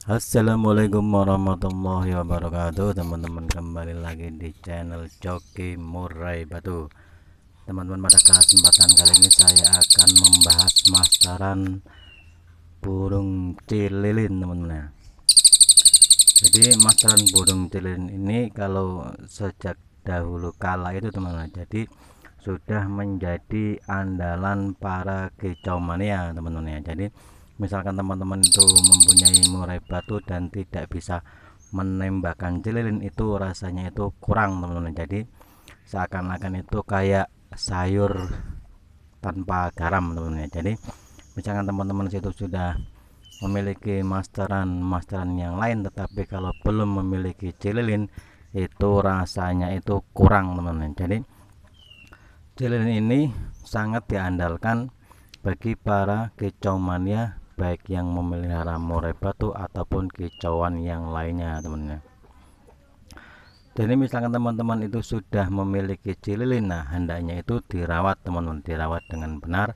Assalamualaikum warahmatullahi wabarakatuh, teman-teman. Kembali lagi di channel Joki Murai Batu. Teman-teman, pada kesempatan kali ini saya akan membahas masteran burung cililin, teman-teman. Jadi masteran burung cililin ini kalau sejak dahulu kala itu, teman-teman, jadi sudah menjadi andalan para kicau mania, teman-teman ya. Jadi misalkan teman-teman itu mempunyai murai batu dan tidak bisa menembakkan cililin, itu rasanya itu kurang, teman-teman. Jadi seakan-akan itu kayak sayur tanpa garam, teman-teman ya. Jadi misalkan teman-teman itu sudah memiliki masteran yang lain, tetapi kalau belum memiliki cililin, itu rasanya itu kurang, teman-teman. Jadi cililin ini sangat diandalkan bagi para kicau mania, baik yang memelihara murai batu ataupun kicauan yang lainnya, teman-teman. Jadi misalkan teman-teman itu sudah memiliki cililin, nah hendaknya itu dirawat, teman-teman, dirawat dengan benar,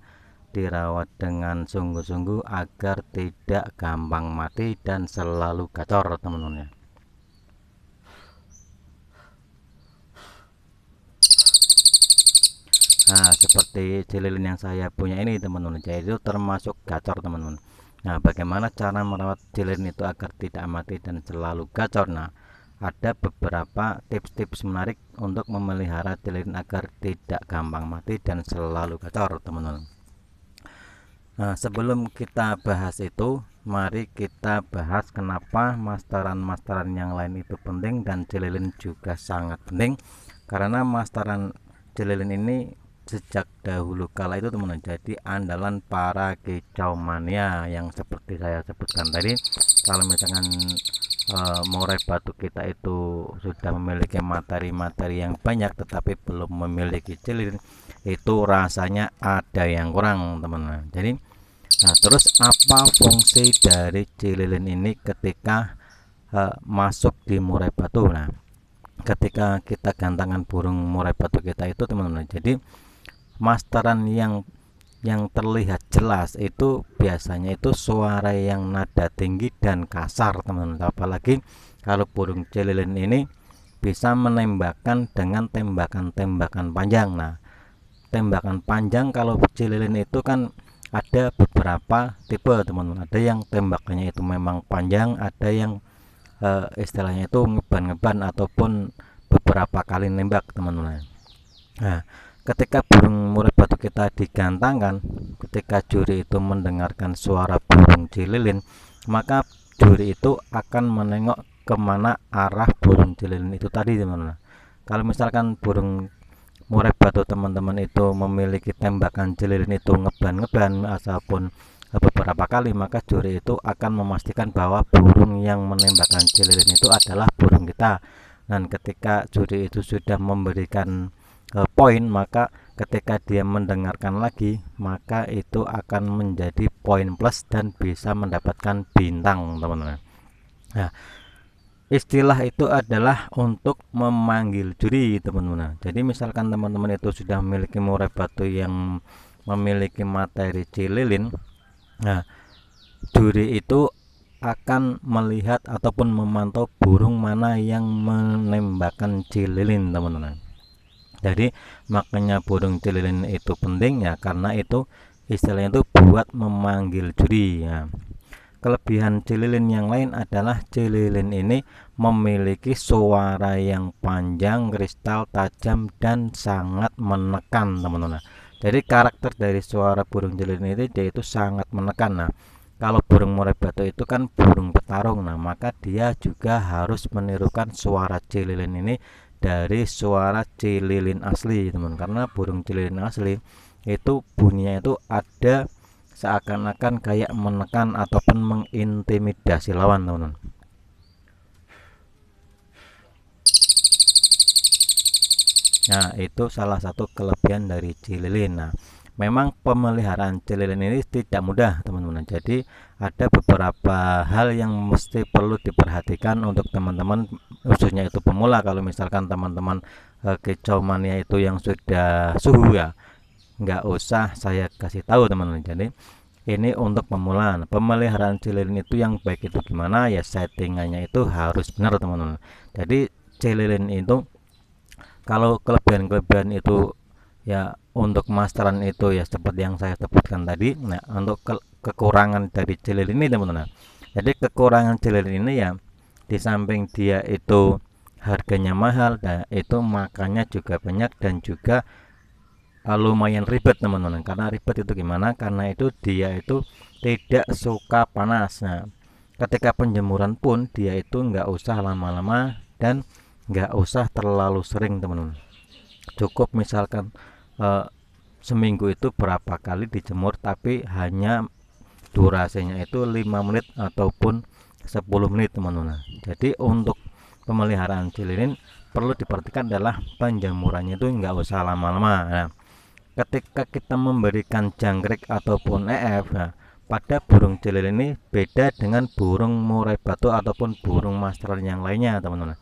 dirawat dengan sungguh-sungguh agar tidak gampang mati dan selalu gacor, teman-teman ya. Nah, seperti cililin yang saya punya ini, teman-teman, jadi itu termasuk gacor, teman-teman. Nah, bagaimana cara merawat cililin itu agar tidak mati dan selalu gacor? Nah, ada beberapa tips-tips menarik untuk memelihara cililin agar tidak gampang mati dan selalu gacor, teman-teman. Nah, sebelum kita bahas itu, mari kita bahas kenapa masteran-masteran yang lain itu penting dan cililin juga sangat penting. Karena masteran cililin ini sejak dahulu kala itu, teman-teman, jadi andalan para kicau mania yang seperti saya sebutkan tadi. Kalau misalkan murai batu kita itu sudah memiliki materi-materi yang banyak tetapi belum memiliki cililin, itu rasanya ada yang kurang, teman-teman. Jadi terus apa fungsi dari cililin ini ketika masuk di murai batu? Nah, ketika kita gantangan burung murai batu kita itu, teman-teman, jadi masteran yang terlihat jelas itu biasanya itu suara yang nada tinggi dan kasar, teman-teman. Apalagi kalau burung cililin ini bisa menembakkan dengan tembakan-tembakan panjang. Nah, tembakan panjang kalau cililin itu kan ada beberapa tipe, teman-teman. Ada yang tembakannya itu memang panjang, ada yang istilahnya itu ngeban-ngeban ataupun beberapa kali nembak, teman-teman. Nah, ketika burung murai batu kita digantangkan, ketika juri itu mendengarkan suara burung cililin, maka juri itu akan menengok kemana arah burung cililin itu tadi, teman-teman. Kalau misalkan burung murai batu teman-teman itu memiliki tembakan cililin itu ngeban-ngeban ataupun beberapa kali, maka juri itu akan memastikan bahwa burung yang menembakkan cililin itu adalah burung kita. Dan ketika juri itu sudah memberikan poin, maka ketika dia mendengarkan lagi, maka itu akan menjadi poin plus dan bisa mendapatkan bintang, teman-teman. Nah, istilah itu adalah untuk memanggil juri, teman-teman. Jadi misalkan teman-teman itu sudah memiliki murai batu yang memiliki materi cililin, nah juri itu akan melihat ataupun memantau burung mana yang menembakkan cililin, teman-teman. Jadi makanya burung cililin itu penting ya, karena itu istilahnya itu buat memanggil juri ya. Kelebihan cililin yang lain adalah cililin ini memiliki suara yang panjang, kristal, tajam, dan sangat menekan, teman-teman. Jadi karakter dari suara burung cililin itu yaitu sangat menekan. Nah, kalau burung murai batu itu kan burung petarung, nah maka dia juga harus menirukan suara cililin ini dari suara cililin asli, teman. Karena burung cililin asli itu bunyinya itu ada seakan-akan kayak menekan ataupun mengintimidasi lawan, teman-teman. Nah, itu salah satu kelebihan dari cililin. Nah, memang pemeliharaan cililin ini tidak mudah, teman-teman. Jadi ada beberapa hal yang mesti perlu diperhatikan untuk teman-teman, khususnya itu pemula. Kalau misalkan teman-teman kicau mania itu yang sudah suhu ya, nggak usah saya kasih tahu, teman-teman. Jadi Ini untuk pemula. Nah, pemeliharaan cililin itu yang baik itu gimana ya, settingannya itu harus benar teman-teman. Jadi cililin itu kalau kelebihan-kelebihan itu ya, untuk masteran itu ya seperti yang saya sebutkan tadi. Nah, untuk kekurangan dari cililin ini teman-teman, jadi kekurangan cililin ini ya, di samping dia itu harganya mahal, dan itu makannya juga banyak, dan juga lumayan ribet teman-teman. Karena ribet itu gimana, karena itu dia itu tidak suka panas. Nah, ketika penjemuran pun dia itu nggak usah lama-lama dan nggak usah terlalu sering teman-teman. Cukup misalkan eh, seminggu itu berapa kali dijemur, tapi hanya durasinya itu 5 menit ataupun 10 menit teman-teman. Jadi untuk pemeliharaan cililin perlu diperhatikan adalah penjemurannya itu nggak usah lama-lama. Nah, ketika kita memberikan jangkrik ataupun EF, nah, pada burung cililin ini beda dengan burung murai batu ataupun burung master yang lainnya teman-teman.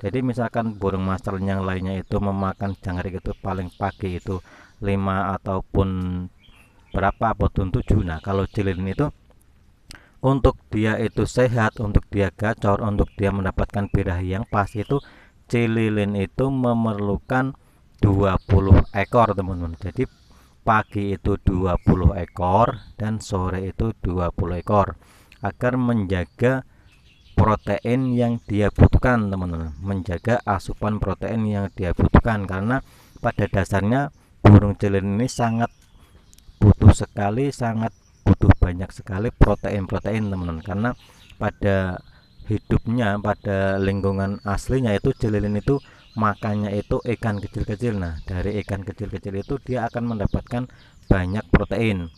Jadi misalkan burung master yang lainnya itu memakan jangkrik itu paling pagi itu 5 ataupun berapa ataupun 7. Nah, kalau cililin itu untuk dia itu sehat, untuk dia gacor, untuk dia mendapatkan birahi yang pas, itu cililin itu memerlukan 20 ekor teman-teman. Jadi pagi itu 20 ekor dan sore itu 20 ekor agar menjaga protein yang dia butuhkan teman-teman, menjaga asupan protein yang dia butuhkan. Karena pada dasarnya burung cililin ini sangat butuh sekali, sangat butuh banyak sekali protein-protein teman-teman. Karena pada hidupnya, pada lingkungan aslinya itu cililin itu makannya itu ikan kecil-kecil. Nah, dari ikan kecil-kecil itu dia akan mendapatkan banyak protein.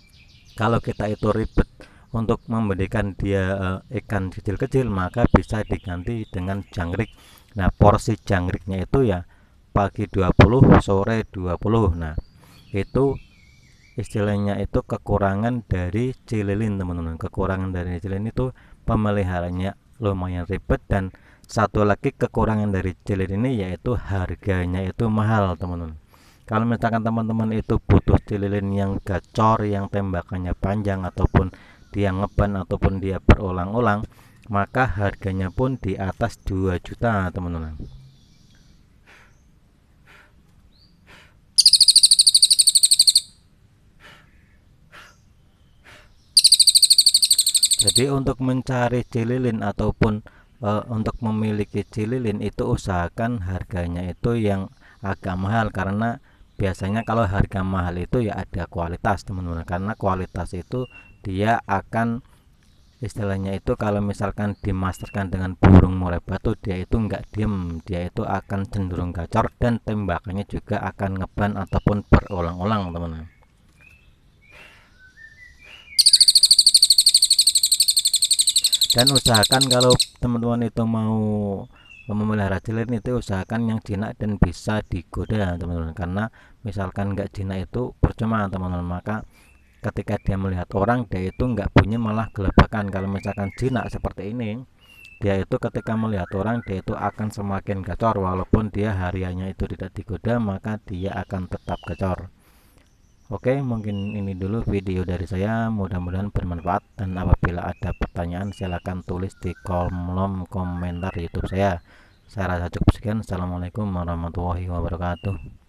Kalau kita itu ribet untuk memberikan dia ikan kecil-kecil, maka bisa diganti dengan jangkrik. Nah, porsi jangkriknya itu ya pagi 20, sore 20. Nah, itu istilahnya itu kekurangan dari cililin teman-teman. Kekurangan dari cililin itu pemeliharanya lumayan ribet, dan satu lagi kekurangan dari cililin ini yaitu harganya itu mahal teman-teman. Kalau misalkan teman-teman itu butuh cililin yang gacor, yang tembakannya panjang, ataupun dia ngeban ataupun dia berulang-ulang, maka harganya pun di atas 2 juta teman-teman. Jadi untuk mencari cililin ataupun untuk memiliki cililin itu usahakan harganya itu yang agak mahal. Karena biasanya kalau harga mahal itu ya ada kualitas teman-teman. Karena kualitas itu dia akan istilahnya itu kalau misalkan dimasterkan dengan burung murai batu, dia itu nggak diem, dia itu akan cenderung gacor, dan tembakannya juga akan ngeban ataupun berulang-ulang teman-teman. Dan usahakan kalau teman-teman itu mau memelihara cililin itu usahakan yang jinak dan bisa digoda teman-teman. Karena misalkan nggak jinak itu percuma teman-teman, maka ketika dia melihat orang, dia itu nggak bunyi malah gelebakan. Kalau misalkan jinak seperti ini, dia itu ketika melihat orang dia itu akan semakin gacor, walaupun dia hariannya itu tidak digoda, maka dia akan tetap gacor. Oke, mungkin ini dulu video dari saya, mudah-mudahan bermanfaat, dan apabila ada pertanyaan silahkan tulis di kolom komentar YouTube saya. Saya rasa cukup sekian. Assalamualaikum warahmatullahi wabarakatuh.